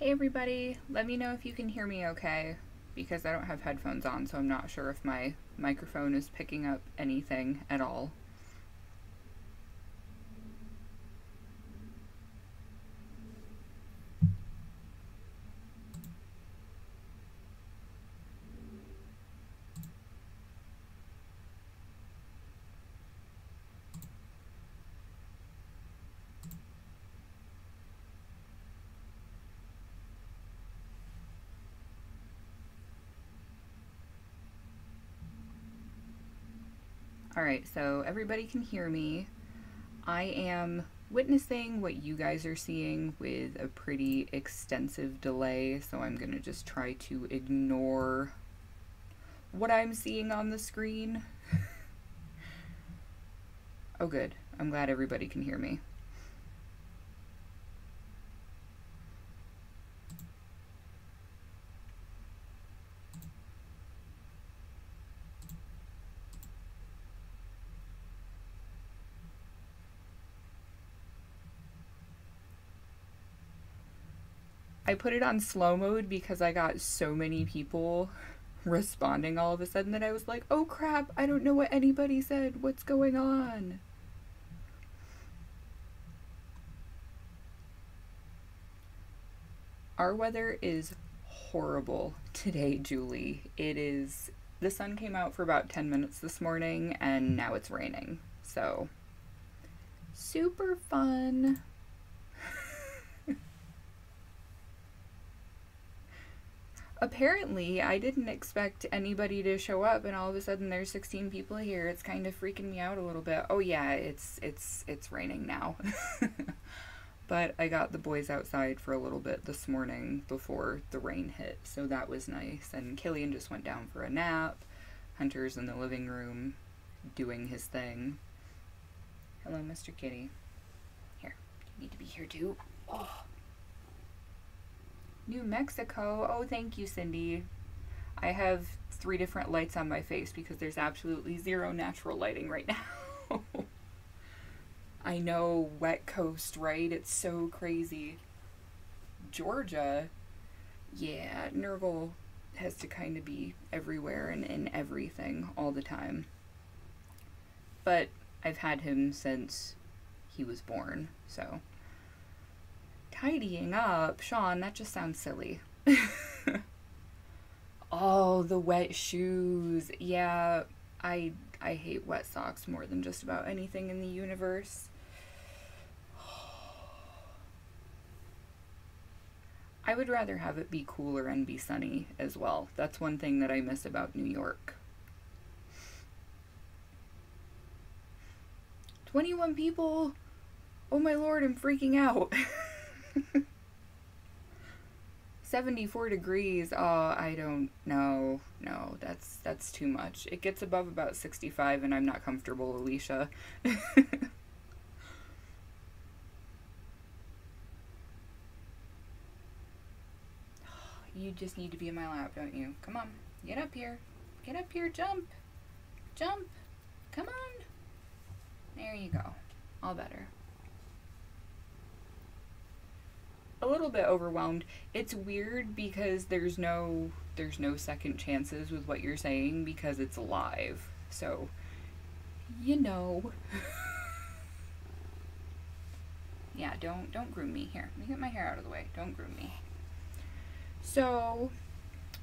Hey everybody, let me know if you can hear me okay, because I don't have headphones on, so I'm not sure if my microphone is picking up anything at all. Alright, so everybody can hear me. I am witnessing what you guys are seeing with a pretty extensive delay, so I'm gonna just try to ignore what I'm seeing on the screen. Oh good, I'm glad everybody can hear me. I put it on slow mode because I got so many people responding all of a sudden that I was like, oh crap, I don't know what anybody said. What's going on? Our weather is horrible today, Julie. The sun came out for about 10 minutes this morning and now it's raining. So, super fun. Apparently, I didn't expect anybody to show up, and all of a sudden there's 16 people here. It's kind of freaking me out a little bit. Oh yeah, it's raining now. But I got the boys outside for a little bit this morning before the rain hit, so that was nice. And Killian just went down for a nap. Hunter's in the living room doing his thing. Hello, Mr. Kitty. Here, you need to be here too. Oh. New Mexico. Oh, thank you, Cindy. I have 3 different lights on my face because there's absolutely zero natural lighting right now. I know, wet coast, right? It's so crazy. Georgia. Yeah, Nurgle has to kind of be everywhere and in everything all the time. But I've had him since he was born, so... Tidying up. Sean, that just sounds silly. Oh, the wet shoes. Yeah, I hate wet socks more than just about anything in the universe. I would rather have it be cooler and be sunny as well. That's one thing that I miss about New York. 21 people? Oh my lord, I'm freaking out. 74 degrees. Oh, I don't know. No, that's too much. It gets above about 65 and I'm not comfortable, Alicia. You just need to be in my lap, don't you? Come on. Get up here. Get up here. Jump. Jump. Come on. There you go. All better. A little bit overwhelmed. It's weird because there's no second chances with what you're saying because it's live. So, you know. Yeah, don't groom me. Here, let me get my hair out of the way. Don't groom me. So,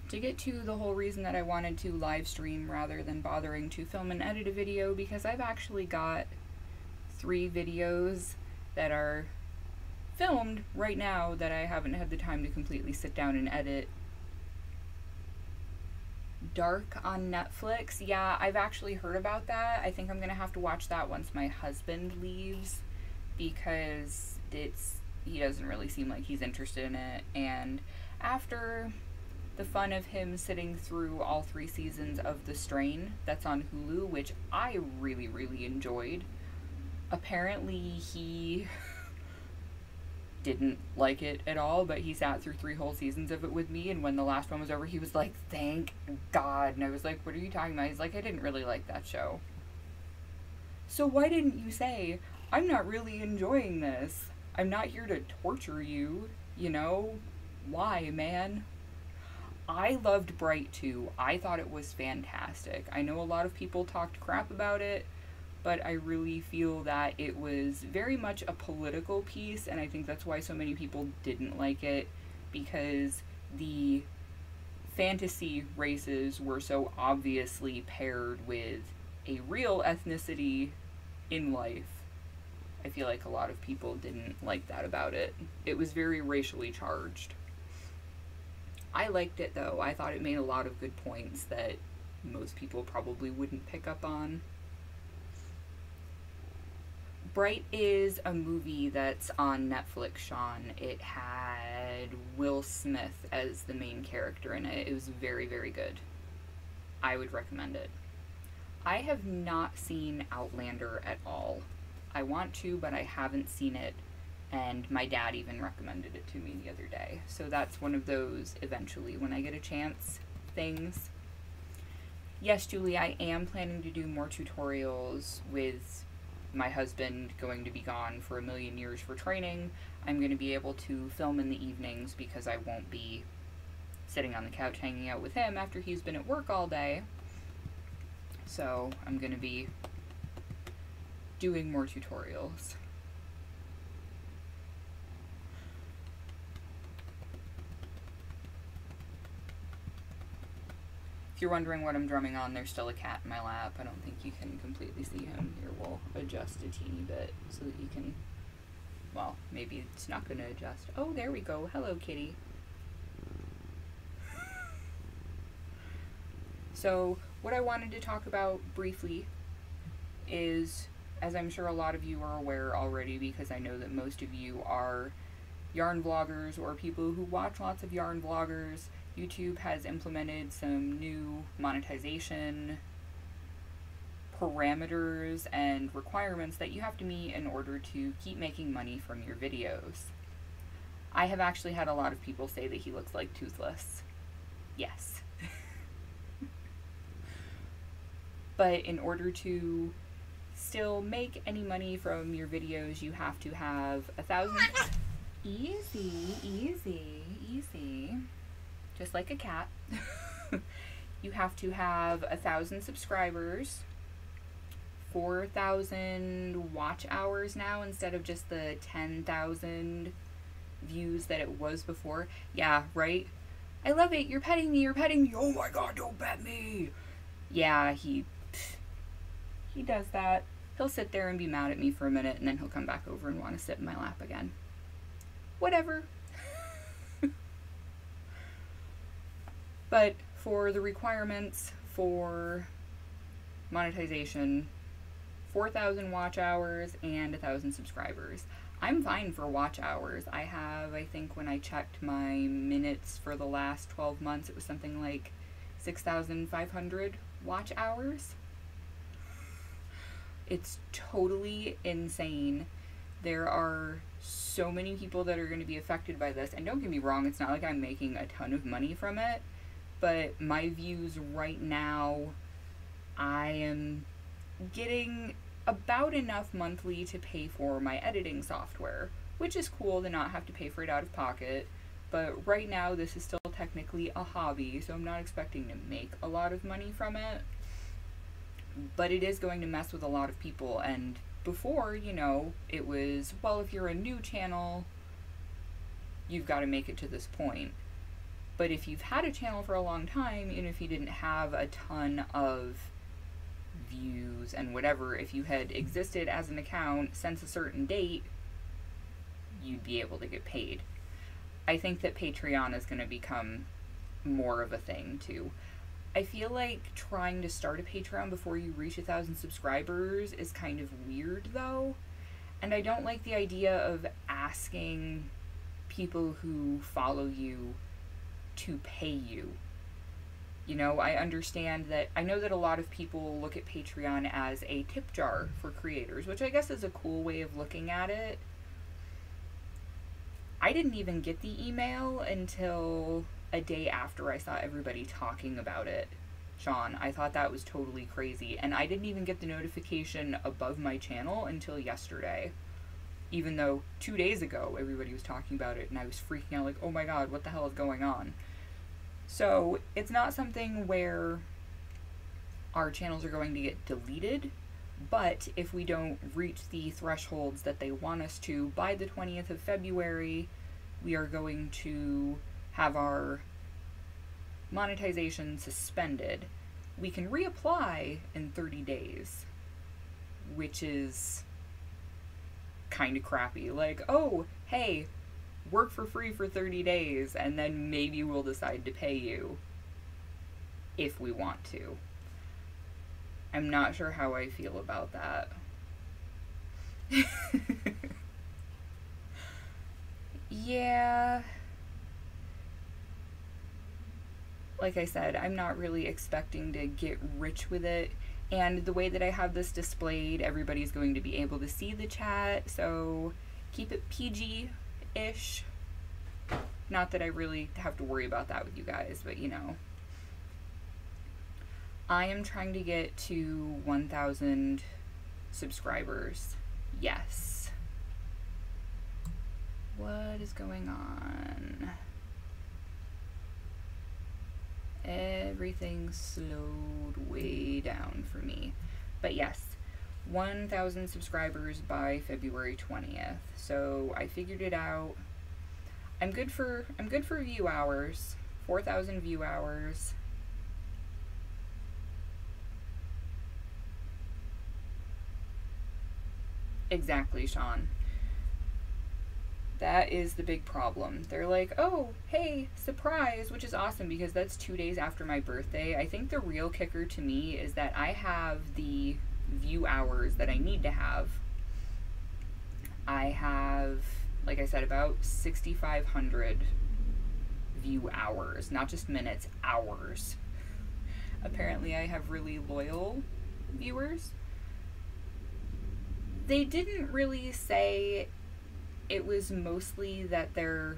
to get to the whole reason that I wanted to live stream rather than bothering to film and edit a video, because I've actually got 3 videos that are filmed right now that I haven't had the time to completely sit down and edit. Dark on Netflix. Yeah, I've actually heard about that. I think I'm gonna have to watch that once my husband leaves because he doesn't really seem like he's interested in it, and after the fun of him sitting through all 3 seasons of The Strain that's on Hulu, which I really, really enjoyed, apparently he didn't like it at all, but he sat through 3 whole seasons of it with me, and when the last one was over, he was like, thank God. And I was like, what are you talking about? He's like, I didn't really like that show. So why didn't you say, I'm not really enjoying this? I'm not here to torture you, you know? Why, man? I loved Bright too. I thought it was fantastic. I know a lot of people talked crap about it, but I really feel that it was very much a political piece, and I think that's why so many people didn't like it, because the fantasy races were so obviously paired with a real ethnicity in life. I feel like a lot of people didn't like that about it. It was very racially charged. I liked it though. I thought it made a lot of good points that most people probably wouldn't pick up on. Bright is a movie that's on Netflix, Sean. It had Will Smith as the main character in it. It was very, very good. I would recommend it. I have not seen Outlander at all. I want to, but I haven't seen it, and my dad even recommended it to me the other day. So that's one of those, eventually, when I get a chance, things. Yes, Julie, I am planning to do more tutorials with my husband going to be gone for a million years for training. I'm going to be able to film in the evenings because I won't be sitting on the couch hanging out with him after he's been at work all day. So I'm going to be doing more tutorials. If you're wondering what I'm drumming on, there's still a cat in my lap. I don't think you can completely see him. Here, we'll adjust a teeny bit so that you can, well, maybe it's not going to adjust. Oh, there we go. Hello, kitty. So, what I wanted to talk about briefly is, as I'm sure a lot of you are aware already, because I know that most of you are yarn vloggers or people who watch lots of yarn vloggers, YouTube has implemented some new monetization parameters and requirements that you have to meet in order to keep making money from your videos. I have actually had a lot of people say that he looks like Toothless. Yes. But in order to still make any money from your videos, you have to have 1,000... Easy, easy, easy. Just like a cat. You have to have 1,000 subscribers, 4,000 watch hours now instead of just the 10,000 views that it was before. Yeah, right? I love it. You're petting me. You're petting me. Oh my god, don't pet me. Yeah, he does that. He'll sit there and be mad at me for a minute, and then he'll come back over and want to sit in my lap again. Whatever. But for the requirements for monetization, 4,000 watch hours and 1,000 subscribers. I'm fine for watch hours. I have, I think when I checked my minutes for the last 12 months, it was something like 6,500 watch hours. It's totally insane. There are so many people that are going to be affected by this, and don't get me wrong, it's not like I'm making a ton of money from it, but my views right now, I am getting about enough monthly to pay for my editing software, which is cool to not have to pay for it out of pocket, but right now this is still technically a hobby, so I'm not expecting to make a lot of money from it, but it is going to mess with a lot of people. And before, you know, it was, well, if you're a new channel, you've got to make it to this point. But if you've had a channel for a long time, and if you didn't have a ton of views and whatever, if you had existed as an account since a certain date, you'd be able to get paid. I think that Patreon is going to become more of a thing too. I feel like trying to start a Patreon before you reach 1,000 subscribers is kind of weird though, and I don't like the idea of asking people who follow you to pay you. You know, I understand that, I know that a lot of people look at Patreon as a tip jar for creators, which I guess is a cool way of looking at it. I didn't even get the email until a day after I saw everybody talking about it, Sean. I thought that was totally crazy, and I didn't even get the notification above my channel until yesterday. even though 2 days ago everybody was talking about it and I was freaking out like, oh my god, what the hell is going on? So it's not something where our channels are going to get deleted, but if we don't reach the thresholds that they want us to by the 20th of February, we are going to have our monetization suspended. We can reapply in 30 days, which is kind of crappy. Like, oh, hey, work for free for 30 days, and then maybe we'll decide to pay you if we want to. I'm not sure how I feel about that. Yeah. Like I said, I'm not really expecting to get rich with it. And the way that I have this displayed, everybody's going to be able to see the chat, so keep it PG-ish. Not that I really have to worry about that with you guys, but you know. I am trying to get to 1,000 subscribers. Yes. What is going on? Everything slowed way down for me. But yes, 1,000 subscribers by February 20th. So I figured it out. I'm good for view hours. 4,000 view hours. Exactly, Sean. That is the big problem. They're like, oh, hey, surprise, which is awesome because that's 2 days after my birthday. I think the real kicker to me is that I have the view hours that I need to have. I have, like I said, about 6,500 view hours, not just minutes, hours. Apparently I have really loyal viewers. They didn't really say. It was mostly that they're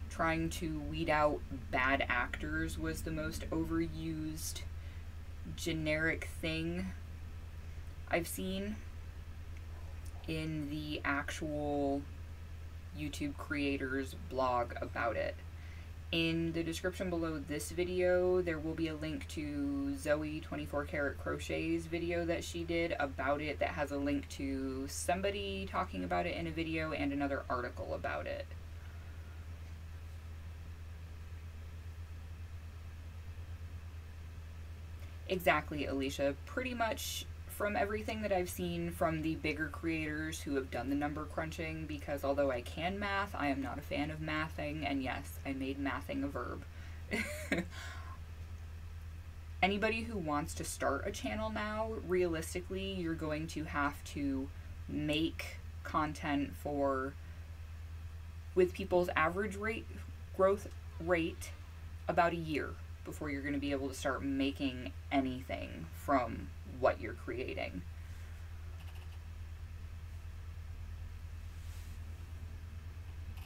trying to weed out bad actors was the most overused generic thing I've seen in the actual YouTube creators blog about it. In the description below this video, there will be a link to Zoe 24 Karat Crochet's video that she did about it that has a link to somebody talking about it in a video and another article about it. Exactly, Alicia. Pretty much from everything that I've seen from the bigger creators who have done the number crunching, because although I can math, I am not a fan of mathing, and yes, I made mathing a verb. Anybody who wants to start a channel now, realistically, you're going to have to make content with people's average growth rate, about a year before you're going to be able to start making anything from what you're creating.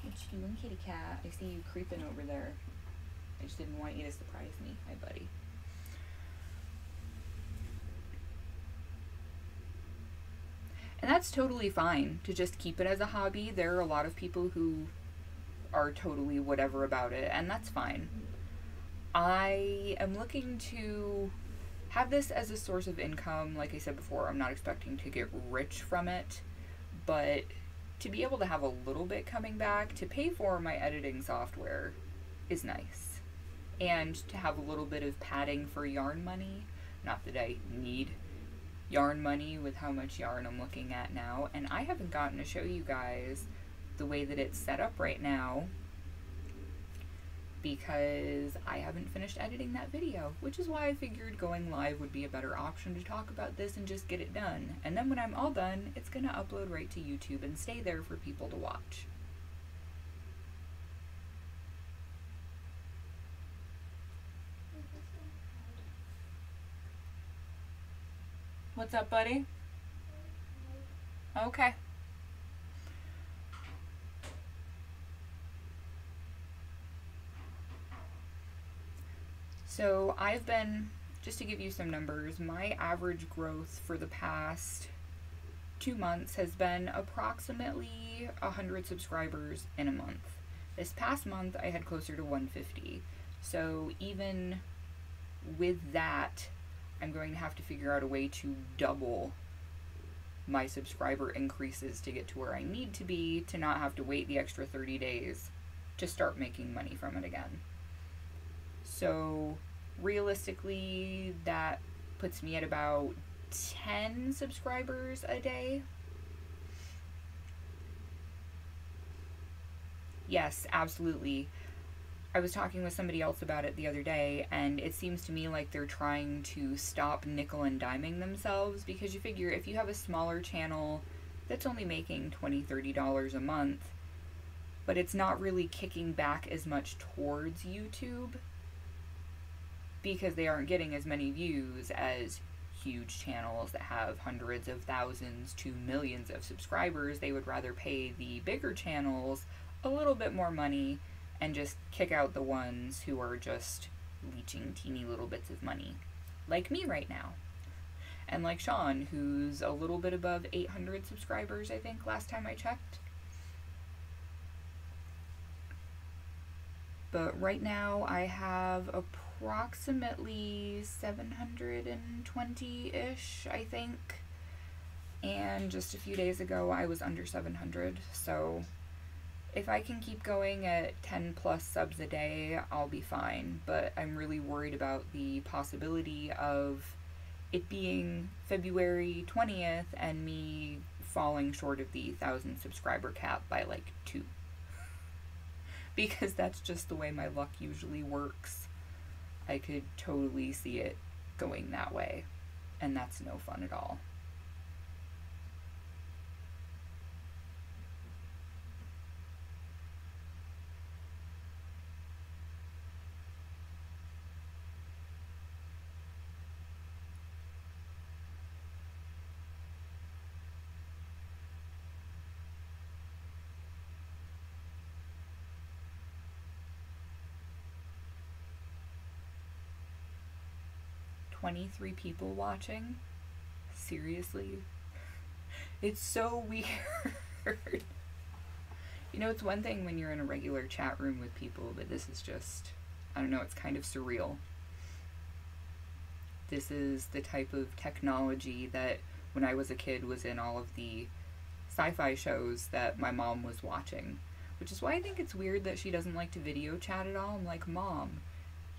What you doing, kitty cat? I see you creeping over there. I just didn't want you to surprise me. Hi, buddy. And that's totally fine to just keep it as a hobby. There are a lot of people who are totally whatever about it, and that's fine. I am looking to have this as a source of income. Like I said before, I'm not expecting to get rich from it, but to be able to have a little bit coming back to pay for my editing software is nice. And to have a little bit of padding for yarn money. Not that I need yarn money with how much yarn I'm looking at now. And I haven't gotten to show you guys the way that it's set up right now, because I haven't finished editing that video, which is why I figured going live would be a better option to talk about this and just get it done. And then when I'm all done, it's gonna upload right to YouTube and stay there for people to watch. What's up, buddy? Okay. So I've been, just to give you some numbers, my average growth for the past 2 months has been approximately 100 subscribers in a month. This past month I had closer to 150. So even with that, I'm going to have to figure out a way to double my subscriber increases to get to where I need to be, to not have to wait the extra 30 days to start making money from it again. So realistically, that puts me at about 10 subscribers a day. Yes, absolutely. I was talking with somebody else about it the other day, and it seems to me like they're trying to stop nickel and diming themselves, because you figure if you have a smaller channel that's only making $20, $30 a month, but it's not really kicking back as much towards YouTube because they aren't getting as many views as huge channels that have hundreds of thousands to millions of subscribers. They would rather pay the bigger channels a little bit more money and just kick out the ones who are just leeching teeny little bits of money. Like me right now. And like Sean, who's a little bit above 800 subscribers, I think, last time I checked. But right now I have approximately 720-ish, I think. And just a few days ago I was under 700, so if I can keep going at 10 plus subs a day, I'll be fine. But I'm really worried about the possibility of it being February 20th and me falling short of the 1,000 subscriber cap by like 2. Because that's just the way my luck usually works. I could totally see it going that way. And that's no fun at all. "23 people watching? Seriously? It's so weird." You know, it's one thing when you're in a regular chat room with people, but this is just, I don't know, it's kind of surreal. This is the type of technology that when I was a kid was in all of the sci-fi shows that my mom was watching. Which is why I think it's weird that she doesn't like to video chat at all. I'm like, Mom,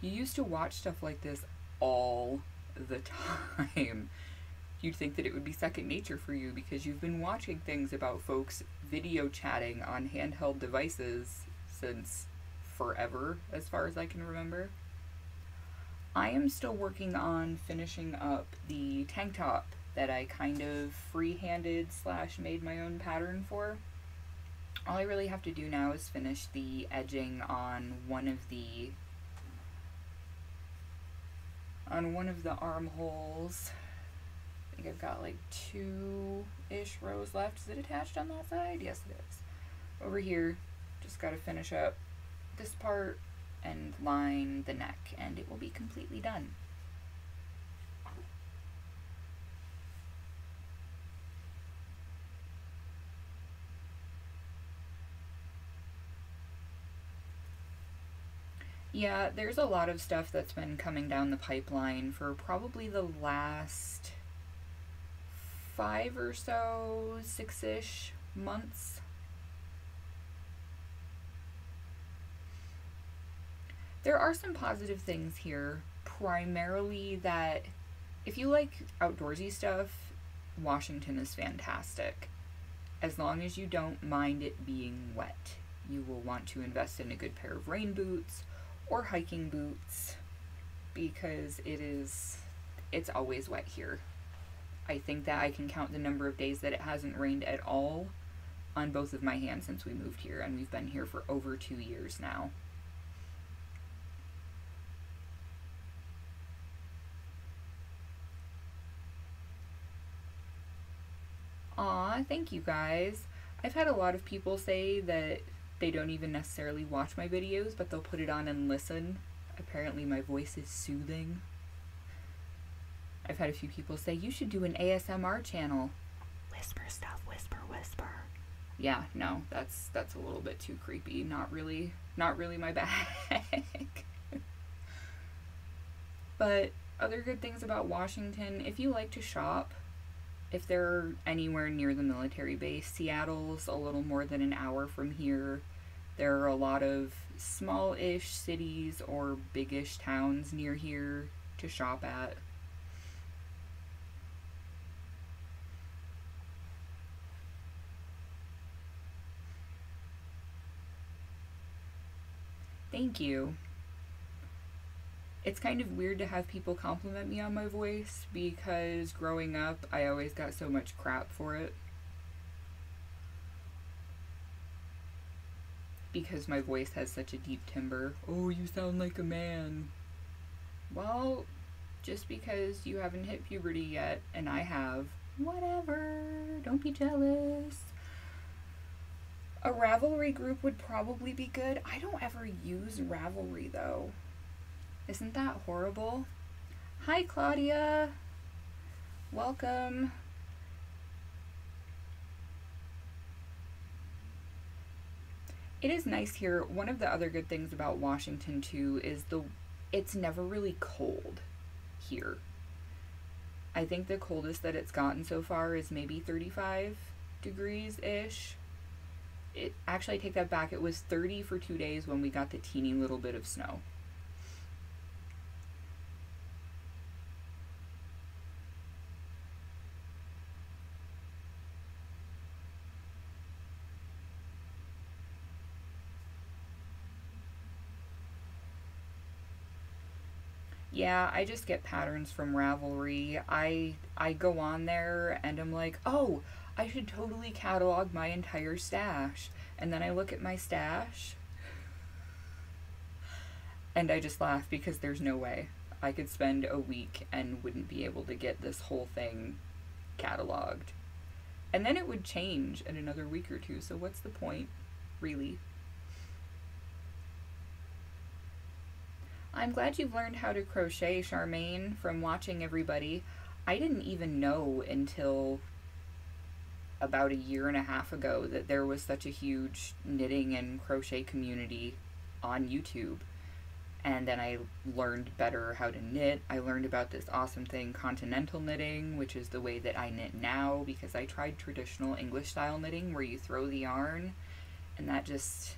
you used to watch stuff like this all the time. You'd think that it would be second nature for you because you've been watching things about folks video chatting on handheld devices since forever, as far as I can remember. I am still working on finishing up the tank top that I kind of free-handed / made my own pattern for. All I really have to do now is finish the edging on one of the armholes. I think I've got like 2-ish rows left. Is it attached on that side? Yes, it is. Over here, just got to finish up this part and line the neck, and it will be completely done. Yeah, there's a lot of stuff that's been coming down the pipeline for probably the last 5 or so, 6-ish months. There are some positive things here, primarily that if you like outdoorsy stuff, Washington is fantastic. As long as you don't mind it being wet. You will want to invest in a good pair of rain boots or hiking boots because it's always wet here. I think that I can count the number of days that it hasn't rained at all on both of my hands since we moved here, and we've been here for over 2 years now. Aw, thank you guys. I've had a lot of people say that they don't even necessarily watch my videos, but they'll put it on and listen. Apparently my voice is soothing. I've had a few people say, you should do an ASMR channel. whisper stuff, whisper. Yeah, no, that's a little bit too creepy. Not really my bag. But other good things about Washington, if you like to shop, if they're anywhere near the military base, Seattle's a little more than an hour from here. There are a lot of small-ish cities or big-ish towns near here to shop at. Thank you. It's kind of weird to have people compliment me on my voice because growing up I always got so much crap for it. Because my voice has such a deep timbre. Oh, you sound like a man. Well, just because you haven't hit puberty yet and I have, whatever, don't be jealous. A Ravelry group would probably be good. I don't ever use Ravelry though. Isn't that horrible? Hi, Claudia. Welcome. It is nice here. One of the other good things about Washington too is it's never really cold here. I think the coldest that it's gotten so far is maybe 35 degrees-ish. Actually, I take that back. It was 30 for 2 days when we got the teeny little bit of snow. Yeah, I just get patterns from Ravelry. I go on there and I'm like, oh, I should totally catalog my entire stash. And then I look at my stash and I just laugh because there's no way I could spend a week and wouldn't be able to get this whole thing cataloged. And then it would change in another week or two, so what's the point, really? I'm glad you've learned how to crochet, Charmaine, from watching everybody. I didn't even know until about a year and a half ago that there was such a huge knitting and crochet community on YouTube. And then I learned better how to knit. I learned about this awesome thing, continental knitting, which is the way that I knit now because I tried traditional English style knitting where you throw the yarn and that just...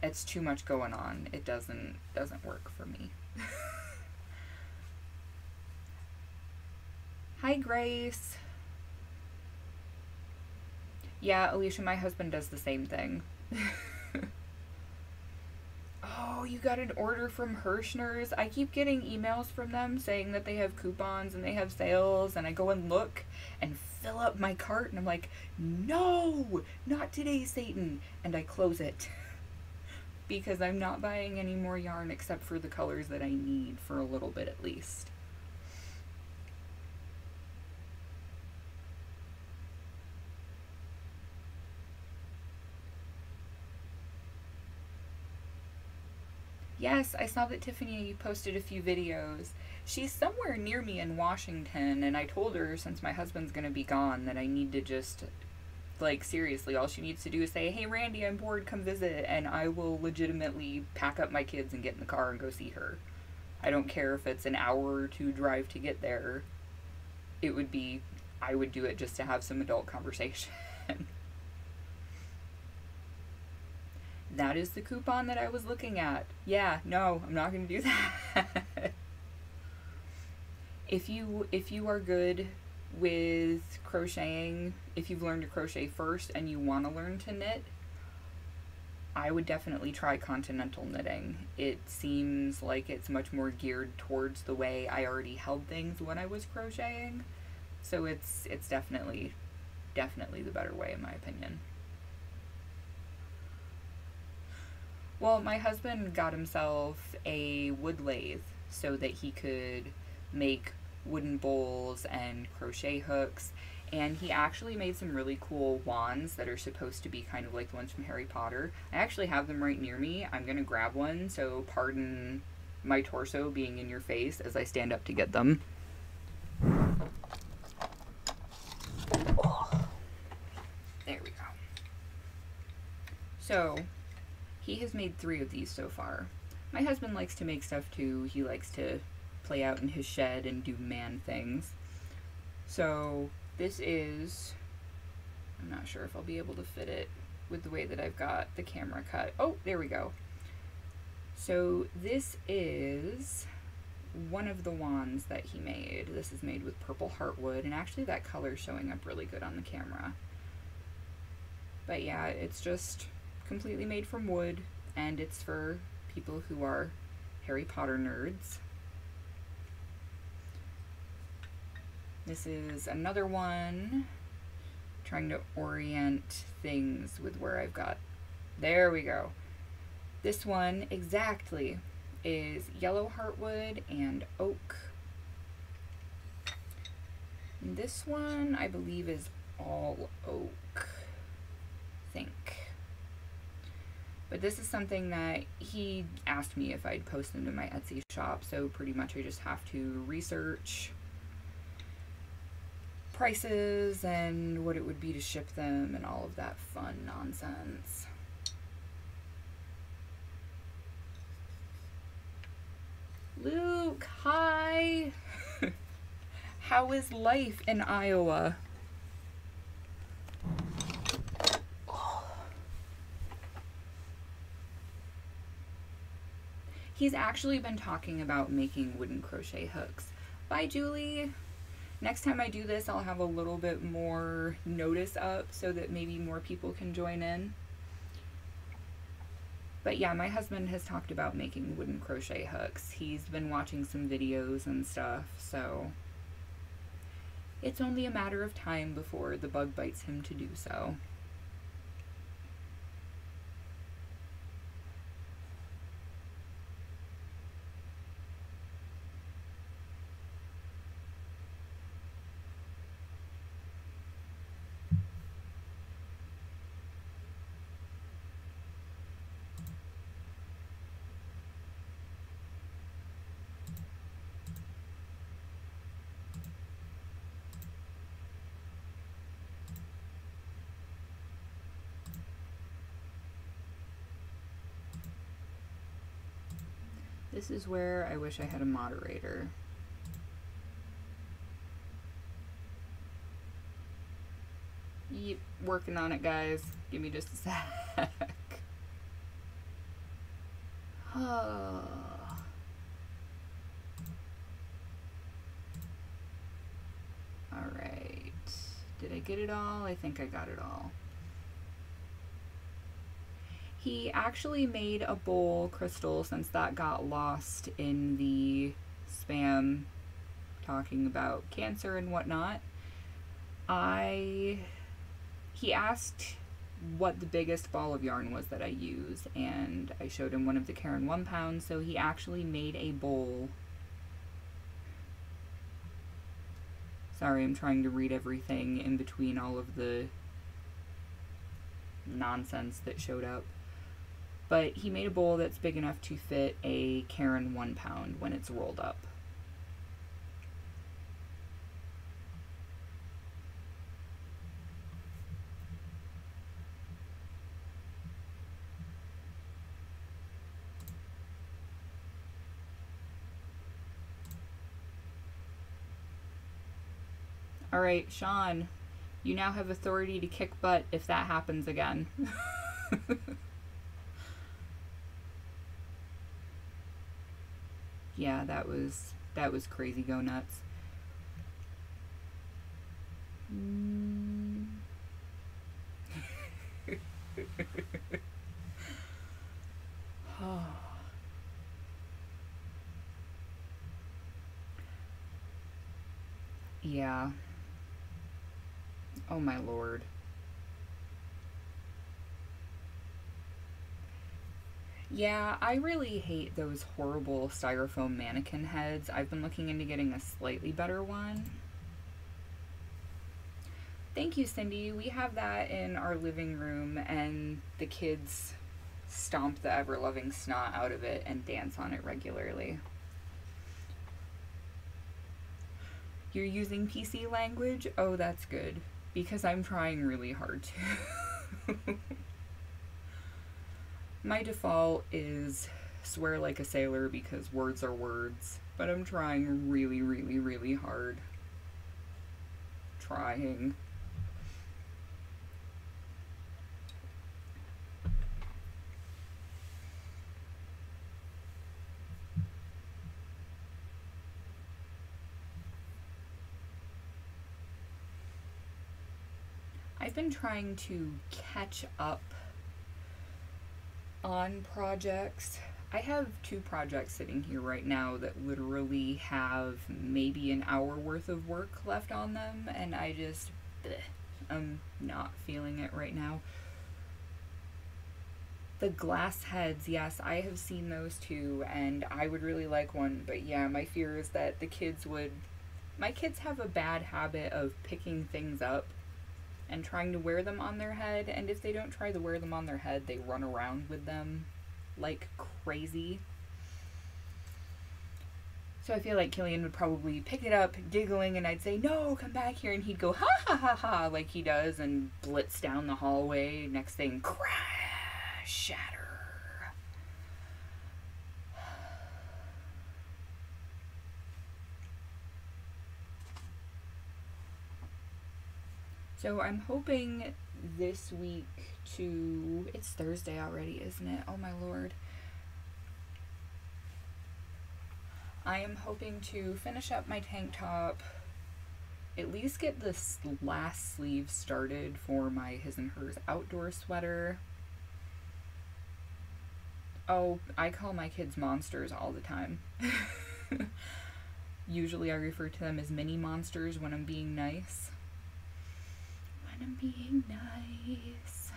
it's too much going on. It doesn't work for me. Hi, Grace. Yeah, Alicia, my husband does the same thing. Oh, you got an order from Hirschner's? I keep getting emails from them saying that they have coupons and they have sales, and I go and look and fill up my cart, and I'm like, no, not today, Satan, and I close it. Because I'm not buying any more yarn except for the colors that I need for a little bit at least. Yes, I saw that Tiffany posted a few videos. She's somewhere near me in Washington, and I told her since my husband's gonna be gone that I need to just... like, seriously, all she needs to do is say, hey, Randy, I'm bored, come visit, and I will legitimately pack up my kids and get in the car and go see her. I don't care if it's an hour or two drive to get there. It would be, I would do it just to have some adult conversation. That is the coupon that I was looking at. Yeah, no, I'm not going to do that. If you are good with crocheting, if you've learned to crochet first and you want to learn to knit, I would definitely try continental knitting. It seems like it's much more geared towards the way I already held things when I was crocheting, so it's definitely the better way in my opinion. Well, my husband got himself a wood lathe so that he could make wooden bowls and crochet hooks, and he actually made some really cool wands that are supposed to be kind of like the ones from Harry Potter. I actually have them right near me. I'm gonna grab one, so pardon my torso being in your face as I stand up to get them. Oh. So, he has made 3 of these so far. My husband likes to make stuff too. He likes to play out in his shed and do man things. So, this is... I'm not sure if I'll be able to fit it with the way that I've got the camera cut. Oh, there we go. So, this is one of the wands that he made. This is made with purple heartwood, and actually that color is showing up really good on the camera. But yeah, it's just completely made from wood, and it's for people who are Harry Potter nerds. This is another one, trying to orient things with where I've got, there we go. This one exactly is yellow heartwood and oak. And this one I believe is all oak, I think. But this is something that he asked me if I'd post them to my Etsy shop, so pretty much I just have to research prices and what it would be to ship them and all of that fun nonsense. Luke, hi! How is life in Iowa? He's actually been talking about making wooden crochet hooks. Bye, Julie! Next time I do this, I'll have a little bit more notice up so that maybe more people can join in. But yeah, my husband has talked about making wooden crochet hooks. He's been watching some videos and stuff, so it's only a matter of time before the bug bites him to do so. This is where I wish I had a moderator. Yep, working on it, guys. Give me just a sec. Alright. Did I get it all? I think I got it all. He actually made a bowl crystal since that got lost in the spam talking about cancer and whatnot. He asked what the biggest ball of yarn was that I use, and I showed him one of the Karen 1 pound, so he actually made a bowl. Sorry, I'm trying to read everything in between all of the nonsense that showed up. But he made a bowl that's big enough to fit a Karen 1 pound when it's rolled up. Alright, Sean, you now have authority to kick butt if that happens again. Yeah, that was crazy go nuts. Yeah. Oh my lord. Yeah, I really hate those horrible styrofoam mannequin heads. I've been looking into getting a slightly better one. Thank you, Cindy. We have that in our living room, and the kids stomp the ever-loving snot out of it and dance on it regularly. You're using PC language? Oh, that's good, because I'm trying really hard to. My default is swear like a sailor because words are words, but I'm trying really, really, really hard. Trying. I've been trying to catch up on projects. I have 2 projects sitting here right now that literally have maybe an hour worth of work left on them, and I'm not feeling it right now. The glass heads, yes, I have seen those too, and I would really like one, but yeah, my fear is that my kids have a bad habit of picking things up and trying to wear them on their head, and if they don't try to wear them on their head, they run around with them like crazy. So I feel like Killian would probably pick it up, giggling, and I'd say, "No, come back here," and he'd go, "Ha ha ha ha," like he does, and blitz down the hallway. Next thing, crash, shatter. So I'm hoping this week it's Thursday already, isn't it? Oh my lord. I am hoping to finish up my tank top, at least get this last sleeve started for my his and hers outdoor sweater. Oh, I call my kids monsters all the time. Usually I refer to them as mini monsters when I'm being nice. When I'm being nice.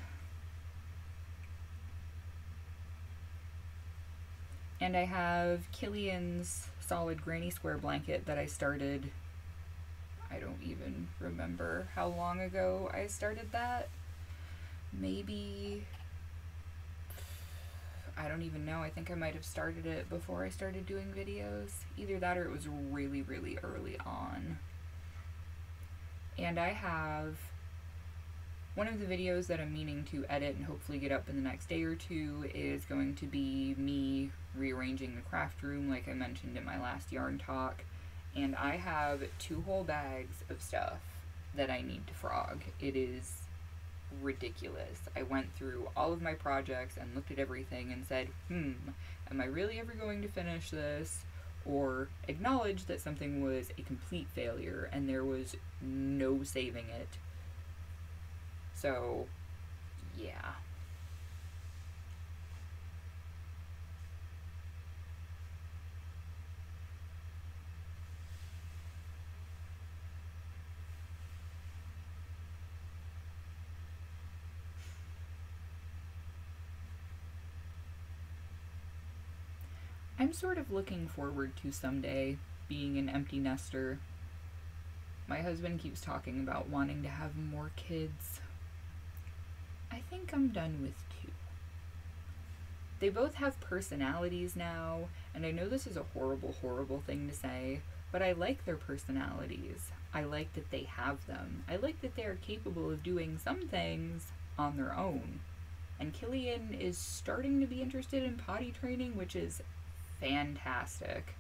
And I have Killian's solid granny square blanket that I started, I don't even remember how long ago I started that. Maybe, I don't even know, I think I might have started it before I started doing videos. Either that or it was really, really early on. And I have one of the videos that I'm meaning to edit and hopefully get up in the next day or 2 is going to be me rearranging the craft room like I mentioned in my last yarn talk. And I have 2 whole bags of stuff that I need to frog. It is ridiculous. I went through all of my projects and looked at everything and said, am I really ever going to finish this? Or acknowledge that something was a complete failure and there was no saving it. So, yeah. I'm sort of looking forward to someday being an empty nester. My husband keeps talking about wanting to have more kids. I think I'm done with 2. They both have personalities now, and I know this is a horrible, horrible thing to say, but I like their personalities. I like that they have them. I like that they are capable of doing some things on their own. And Killian is starting to be interested in potty training, which is fantastic.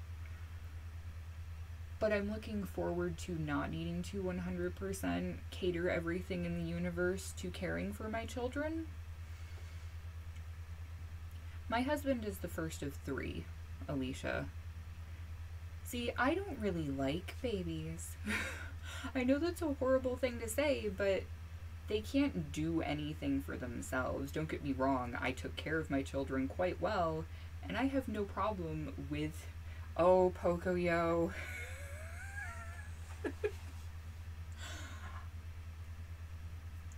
But I'm looking forward to not needing to 100% cater everything in the universe to caring for my children. My husband is the first of 3, Alicia. See, I don't really like babies. I know that's a horrible thing to say, but they can't do anything for themselves. Don't get me wrong, I took care of my children quite well, and I have no problem with, oh, Pocoyo.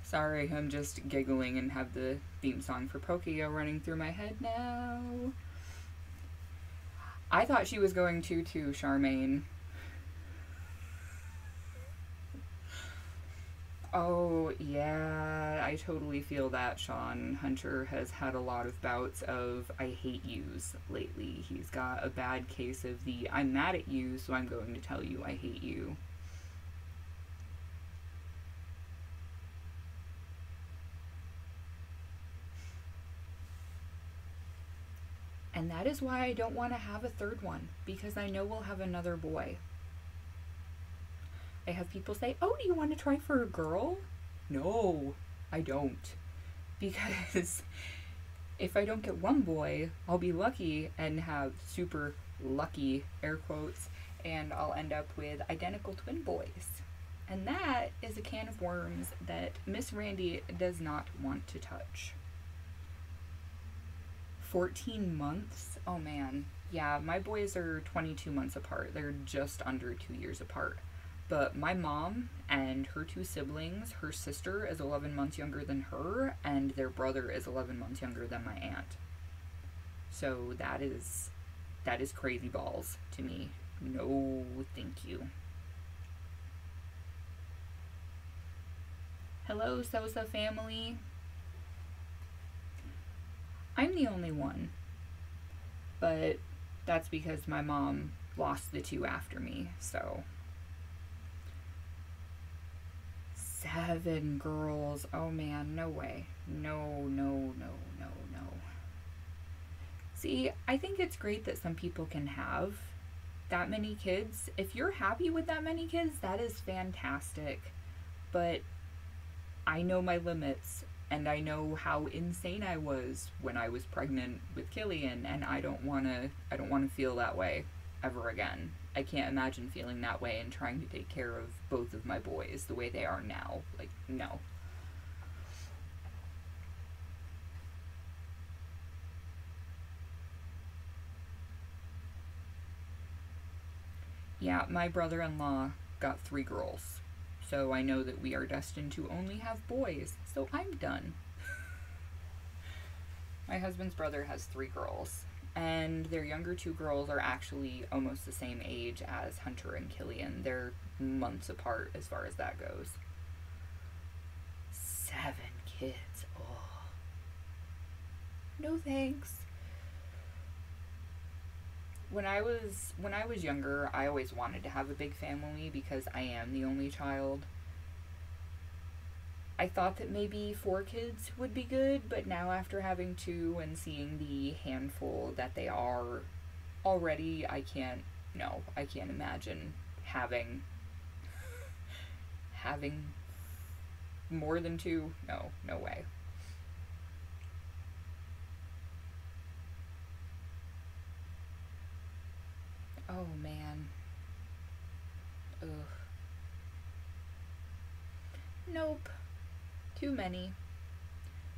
Sorry, I'm just giggling and have the theme song for Pocoyo running through my head now. I thought she was going to too, Charmaine. Oh, yeah, I totally feel that, Sean. Hunter has had a lot of bouts of I hate yous lately. He's got a bad case of the I'm mad at you, so I'm going to tell you I hate you. And that is why I don't want to have a third one, because I know we'll have another boy. I have people say, oh, do you want to try for a girl? No, I don't. Because if I don't get one boy, I'll be lucky and have super lucky, air quotes, and I'll end up with identical twin boys. And that is a can of worms that Miss Randi does not want to touch. 14 months? Oh man. Yeah, my boys are 22 months apart. They're just under 2 years apart. But my mom and her two siblings, her sister is 11 months younger than her, and their brother is 11 months younger than my aunt. So that is crazy balls to me. No, thank you. Hello, Sosa family. I'm the only one, but that's because my mom lost the two after me, so. 7 girls. Oh man, no way. No. See, I think it's great that some people can have that many kids. If you're happy with that many kids, that is fantastic. But I know my limits, and I know how insane I was when I was pregnant with Killian, and I don't want to feel that way ever again. I can't imagine feeling that way and trying to take care of both of my boys the way they are now. Like, no. Yeah, my brother-in-law got 3 girls. So I know that we are destined to only have boys. So I'm done. My husband's brother has 3 girls. And their younger 2 girls are actually almost the same age as Hunter and Killian. They're months apart as far as that goes. 7 kids. Oh. No thanks. When I was younger, I always wanted to have a big family because I am the only child. I thought that maybe 4 kids would be good, but now after having 2 and seeing the handful that they are already, I can't imagine having more than 2. No way. Oh man. Ugh. Nope. Too many.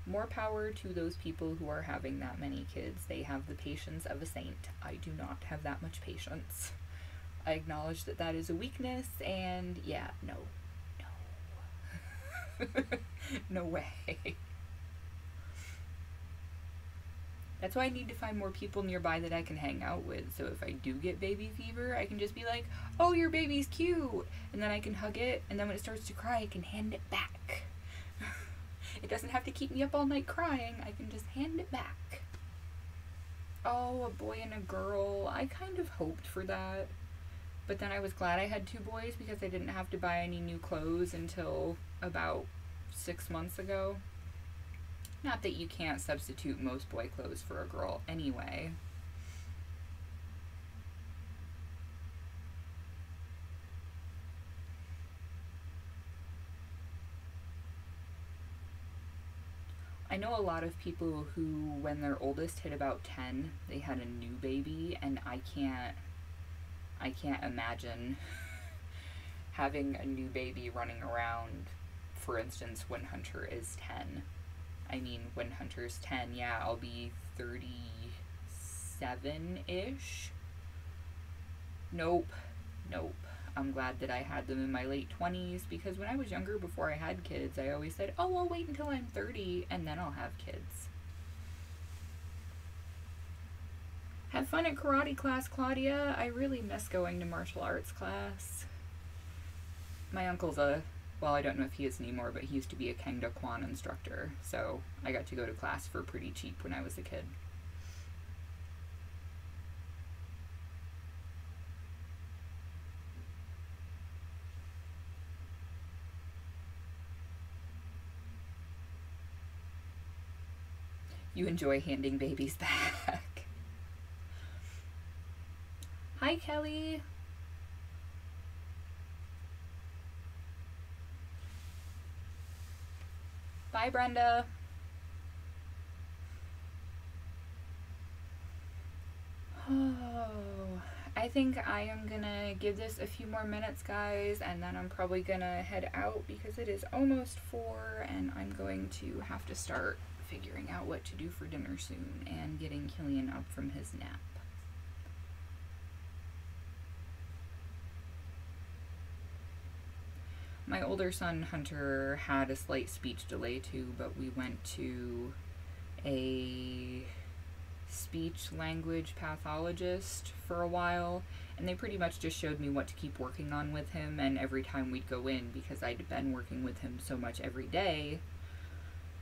More power to those people who are having that many kids. They have the patience of a saint. I do not have that much patience. I acknowledge that that is a weakness, and yeah, no. No way. That's why I need to find more people nearby that I can hang out with. So if I do get baby fever, I can just be like, oh, your baby's cute. And then I can hug it. And then when it starts to cry, I can hand it back. It doesn't have to keep me up all night crying. I can just hand it back. Oh, a boy and a girl. I kind of hoped for that. But then I was glad I had 2 boys because I didn't have to buy any new clothes until about 6 months ago. Not that you can't substitute most boy clothes for a girl anyway. I know a lot of people who, when their oldest hit about 10, they had a new baby, and I can't imagine having a new baby running around, for instance, when Hunter is 10. I mean, when Hunter's 10, yeah, I'll be 37-ish. Nope. I'm glad that I had them in my late 20s, because when I was younger, before I had kids, I always said, oh, I'll wait until I'm 30 and then I'll have kids. Have fun at karate class, Claudia. I really miss going to martial arts class. My uncle's well, I don't know if he is anymore, but he used to be a Kangda Kwan instructor, so I got to go to class for pretty cheap when I was a kid. You enjoy handing babies back. Hi, Kelly. Bye, Brenda. Oh, I think I am gonna give this a few more minutes, guys, and then I'm probably gonna head out because it is almost 4 and I'm going to have to start figuring out what to do for dinner soon and getting Killian up from his nap. My older son, Hunter, had a slight speech delay too, but we went to a speech language pathologist for a while, and they pretty much just showed me what to keep working on with him. And every time we'd go in, because I'd been working with him so much every day,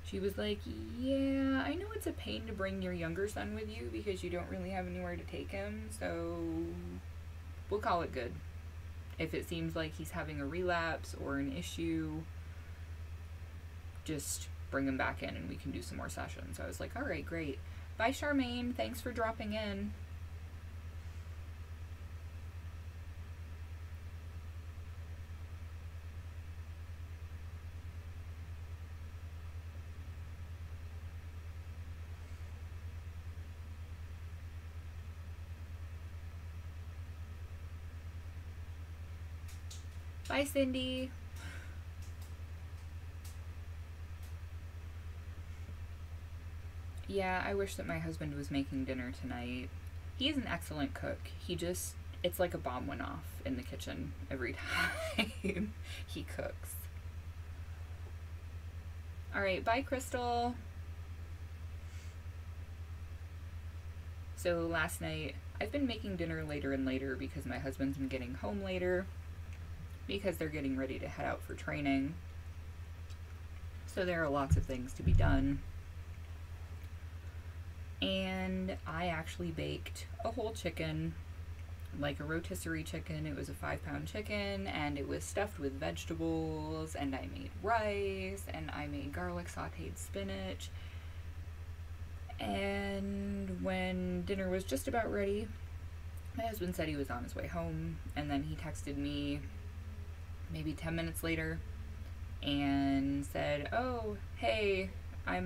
she was like, yeah, I know it's a pain to bring your younger son with you because you don't really have anywhere to take him, so we'll call it good. If it seems like he's having a relapse or an issue, just bring him back in and we can do some more sessions. So I was like, all right, great. Bye, Charmaine. Thanks for dropping in. Bye, Cindy. Yeah, I wish that my husband was making dinner tonight. He is an excellent cook. It's like a bomb went off in the kitchen every time he cooks. Alright, bye, Crystal. So last night, I've been making dinner later and later because my husband's been getting home later because they're getting ready to head out for training. So there are lots of things to be done. And I actually baked a whole chicken, like a rotisserie chicken. It was a 5-pound chicken, and it was stuffed with vegetables, and I made rice, and I made garlic sauteed spinach. And when dinner was just about ready, my husband said he was on his way home, and then he texted me maybe 10 minutes later and said, oh, hey, I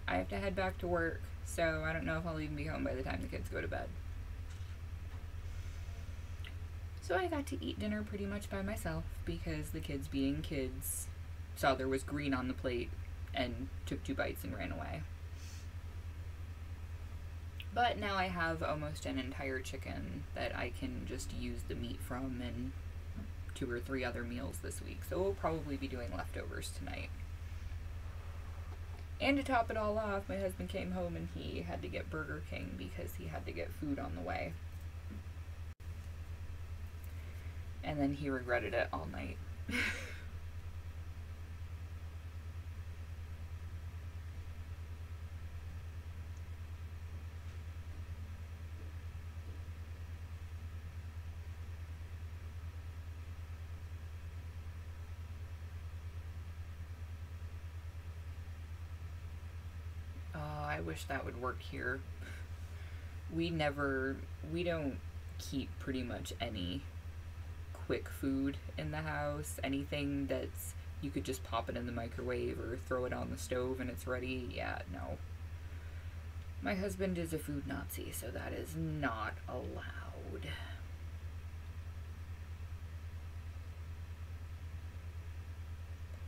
have to head back to work, so I don't know if I'll even be home by the time the kids go to bed. So I got to eat dinner pretty much by myself because the kids, being kids, saw there was green on the plate and took 2 bites and ran away. But now I have almost an entire chicken that I can just use the meat from in 2 or 3 other meals this week. So we'll probably be doing leftovers tonight. And to top it all off, my husband came home and he had to get Burger King because he had to get food on the way. And then he regretted it all night. I wish that would work here. We don't keep pretty much any quick food in the house. Anything that's, you could just pop it in the microwave or throw it on the stove and it's ready. Yeah, no. My husband is a food Nazi, so that is not allowed.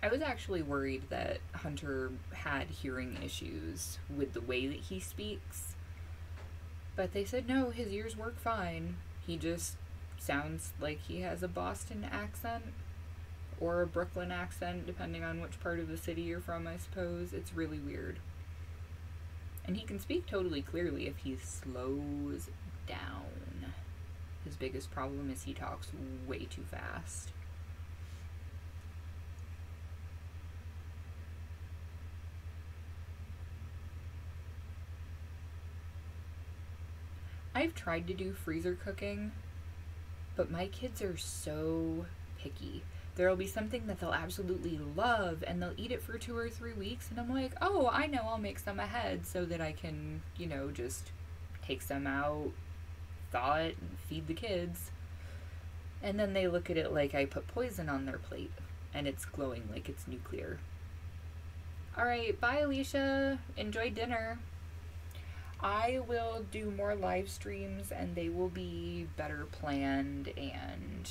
I was actually worried that Hunter had hearing issues with the way that he speaks. But they said no, his ears work fine. He just sounds like he has a Boston accent or a Brooklyn accent, depending on which part of the city you're from, I suppose. It's really weird. And he can speak totally clearly if he slows down. His biggest problem is he talks way too fast. I've tried to do freezer cooking, but my kids are so picky. There'll be something that they'll absolutely love and they'll eat it for 2 or 3 weeks and I'm like, oh, I know, I'll make some ahead so that I can, just take some out, thaw it and feed the kids. And then they look at it like I put poison on their plate and it's glowing like it's nuclear. Alright, bye Alicia. Enjoy dinner. I will do more live streams and they will be better planned and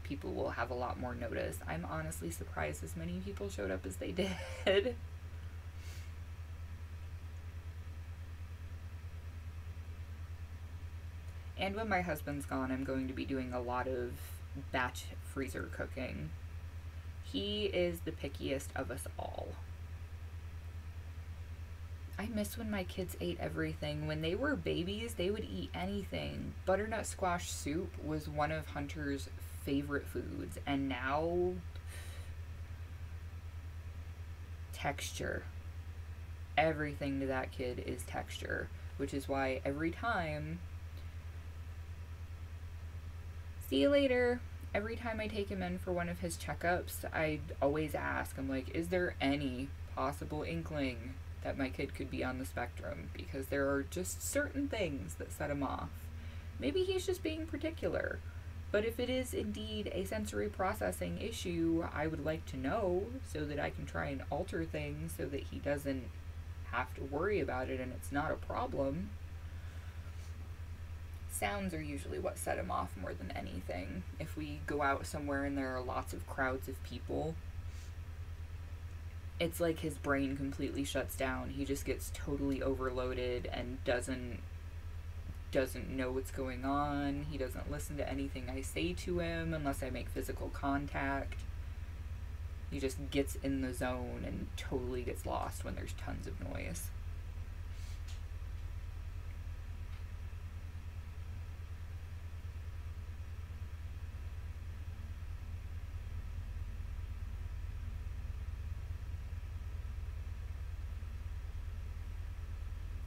people will have a lot more notice. I'm honestly surprised as many people showed up as they did. And when my husband's gone, I'm going to be doing a lot of batch freezer cooking. He is the pickiest of us all. I miss when my kids ate everything. When they were babies, they would eat anything. Butternut squash soup was one of Hunter's favorite foods, and now texture. Everything to that kid is texture, which is why every time, see you later, every time I take him in for one of his checkups, I always ask, I'm like, is there any possible inkling that my kid could be on the spectrum? Because there are just certain things that set him off. Maybe he's just being particular. But if it is indeed a sensory processing issue, I would like to know so that I can try and alter things so that he doesn't have to worry about it and it's not a problem. Sounds are usually what set him off more than anything. If we go out somewhere and there are lots of crowds of people, it's like his brain completely shuts down. He just gets totally overloaded and doesn't know what's going on. He doesn't listen to anything I say to him unless I make physical contact. He just gets in the zone and totally gets lost when there's tons of noise.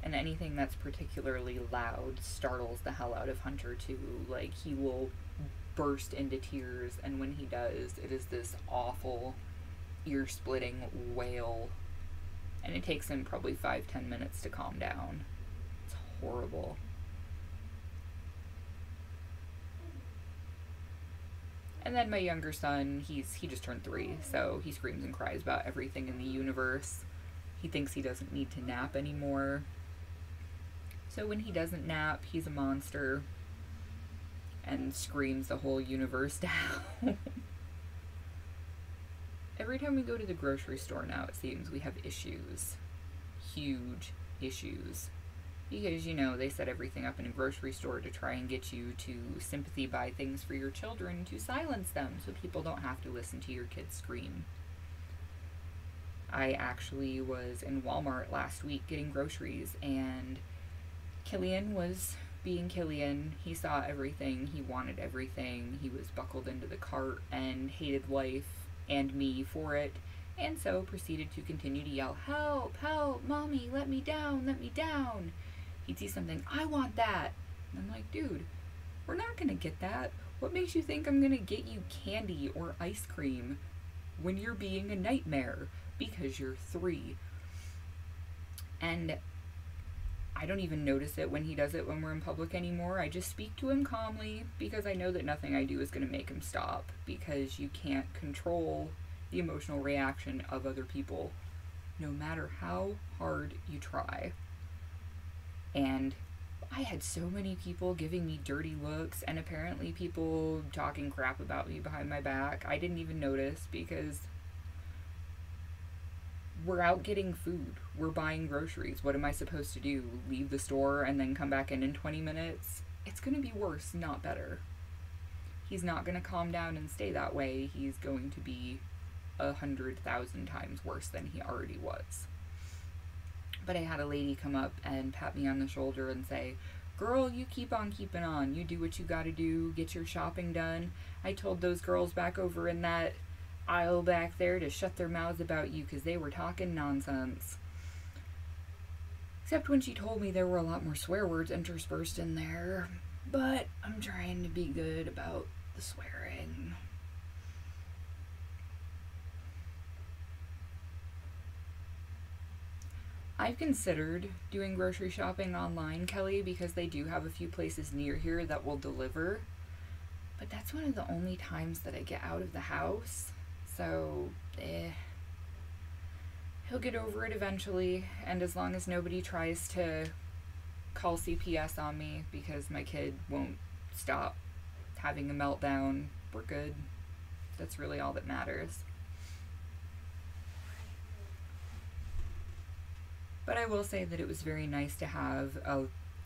And anything that's particularly loud startles the hell out of Hunter too. Like, he will burst into tears, and when he does, it is this awful, ear-splitting wail. And it takes him probably 5-10 minutes to calm down. It's horrible. And then my younger son, he just turned 3, so he screams and cries about everything in the universe. He thinks he doesn't need to nap anymore. So when he doesn't nap, he's a monster and screams the whole universe down. Every time we go to the grocery store now, it seems we have issues. Huge issues. Because, you know, they set everything up in a grocery store to try and get you to sympathy buy things for your children to silence them so people don't have to listen to your kids scream. I actually was in Walmart last week getting groceries, and Killian was being Killian. He saw everything. He wanted everything. He was buckled into the cart and hated life and me for it, and so proceeded to continue to yell, "Help! Help! Mommy, let me down! Let me down!" He'd see something, "I want that!" And I'm like, dude, we're not gonna get that. What makes you think I'm gonna get you candy or ice cream when you're being a nightmare? Because you're 3. And I don't even notice it when he does it when we're in public anymore. I just speak to him calmly because I know that nothing I do is going to make him stop, because you can't control the emotional reaction of other people no matter how hard you try. And I had so many people giving me dirty looks and apparently people talking crap about me behind my back. I didn't even notice because we're out getting food. We're buying groceries. What am I supposed to do? Leave the store and then come back in 20 minutes? It's going to be worse, not better. He's not going to calm down and stay that way. He's going to be 100,000 times worse than he already was. But I had a lady come up and pat me on the shoulder and say, "Girl, you keep on keeping on. You do what you gotta do. Get your shopping done. I told those girls back over in that aisle back there to shut their mouths about you because they were talking nonsense." Except when she told me there were a lot more swear words interspersed in there. But I'm trying to be good about the swearing. I've considered doing grocery shopping online, Kelly, because they do have a few places near here that will deliver. But that's one of the only times that I get out of the house. So, he'll get over it eventually. And as long as nobody tries to call CPS on me because my kid won't stop having a meltdown, we're good. That's really all that matters. But I will say that it was very nice to have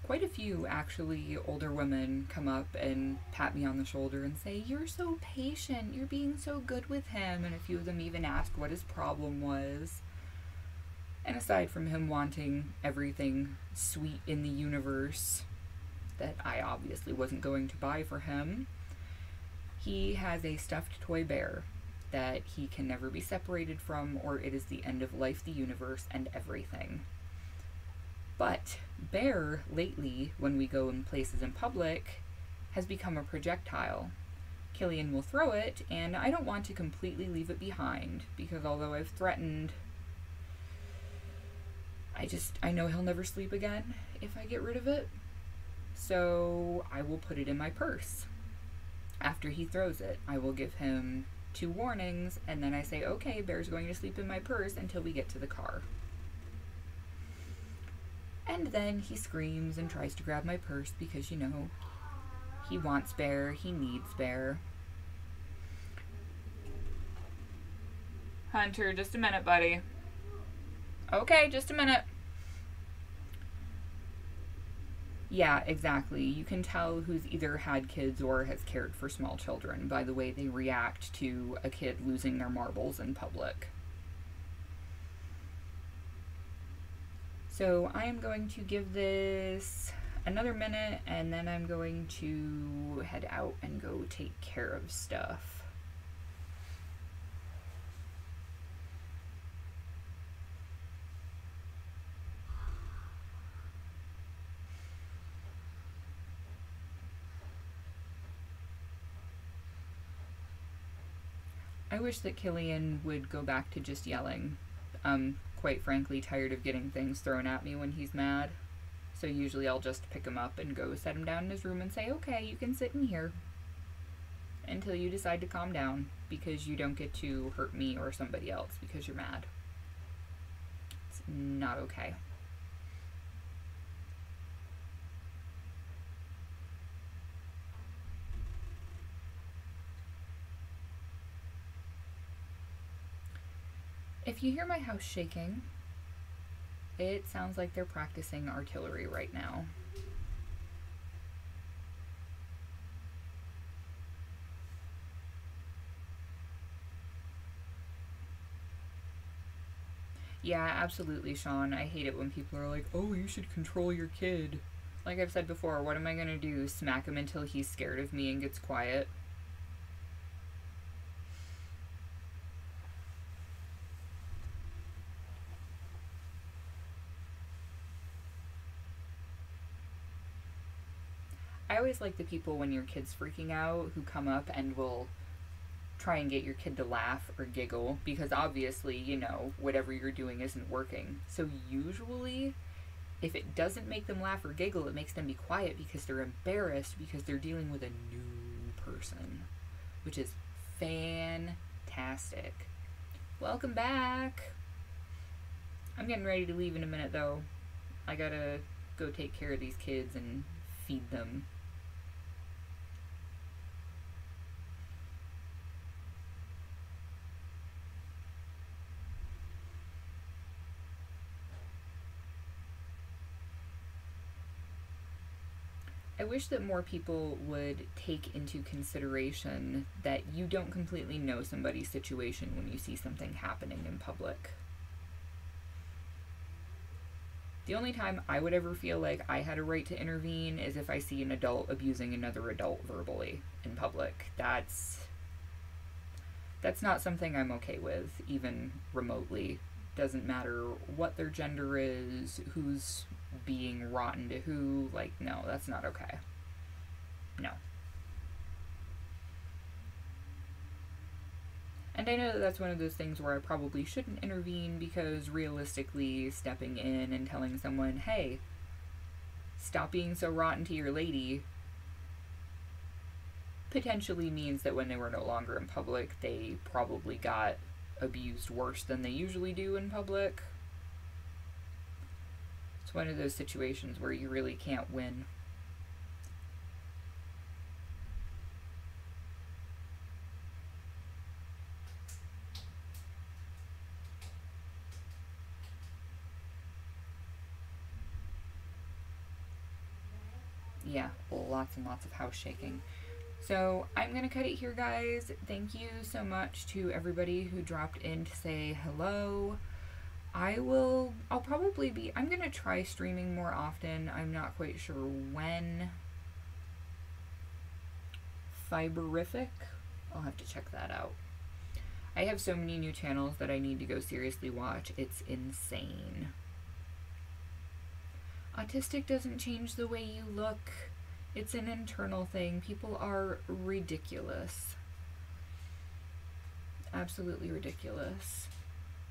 quite a few actually older women come up and pat me on the shoulder and say, "You're so patient, you're being so good with him," and a few of them even asked what his problem was. And aside from him wanting everything sweet in the universe that I obviously wasn't going to buy for him, he has a stuffed toy bear that he can never be separated from, or it is the end of life, the universe, and everything. But Bear, lately, when we go in places in public, has become a projectile. Killian will throw it, and I don't want to completely leave it behind, because although I've threatened, I know he'll never sleep again if I get rid of it. So I will put it in my purse. After he throws it, I will give him 2 warnings, and then I say, "Okay, Bear's going to sleep in my purse until we get to the car." And then he screams and tries to grab my purse because, you know, he wants Bear, he needs Bear. Hunter, just a minute, buddy. Okay, just a minute. Yeah, exactly. You can tell who's either had kids or has cared for small children by the way they react to a kid losing their marbles in public. So I am going to give this another minute, and then I'm going to head out and go take care of stuff. I wish that Killian would go back to just yelling. I'm quite frankly tired of getting things thrown at me when he's mad. So usually I'll just pick him up and go set him down in his room and say, "Okay, you can sit in here until you decide to calm down, because you don't get to hurt me or somebody else because you're mad." It's not okay. If you hear my house shaking, it sounds like they're practicing artillery right now. Yeah, absolutely, Sean. I hate it when people are like, "Oh, you should control your kid." Like I've said before, what am I gonna do? Smack him until he's scared of me and gets quiet? I always like the people when your kid's freaking out who come up and will try and get your kid to laugh or giggle, because obviously, you know, whatever you're doing isn't working. So usually, if it doesn't make them laugh or giggle, it makes them be quiet because they're embarrassed because they're dealing with a new person, which is fantastic. Welcome back. I'm getting ready to leave in a minute, though. I gotta go take care of these kids and feed them. I wish that more people would take into consideration that you don't completely know somebody's situation when you see something happening in public. The only time I would ever feel like I had a right to intervene is if I see an adult abusing another adult verbally in public. That's not something I'm okay with, even remotely. Doesn't matter what their gender is, who's being rotten to who. Like, no, that's not okay. No. And I know that that's one of those things where I probably shouldn't intervene, because realistically, stepping in and telling someone, hey, stop being so rotten to your lady, potentially means that when they were no longer in public, they probably got abused worse than they usually do in public. It's one of those situations where you really can't win. Yeah, lots and lots of house shaking. So I'm going to cut it here, guys. Thank you so much to everybody who dropped in to say hello. I'm going to try streaming more often. I'm not quite sure when. Fiberific? I'll have to check that out. I have so many new channels that I need to go seriously watch. It's insane. Autistic doesn't change the way you look. It's an internal thing. People are ridiculous. Absolutely ridiculous.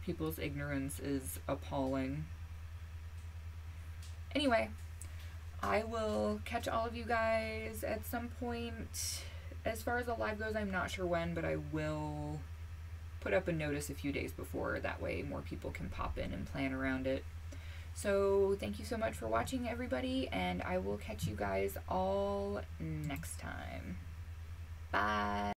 People's ignorance is appalling. Anyway, I will catch all of you guys at some point. As far as the live goes, I'm not sure when, but I will put up a notice a few days before. That way more people can pop in and plan around it. So thank you so much for watching, everybody, and I will catch you guys all next time. Bye.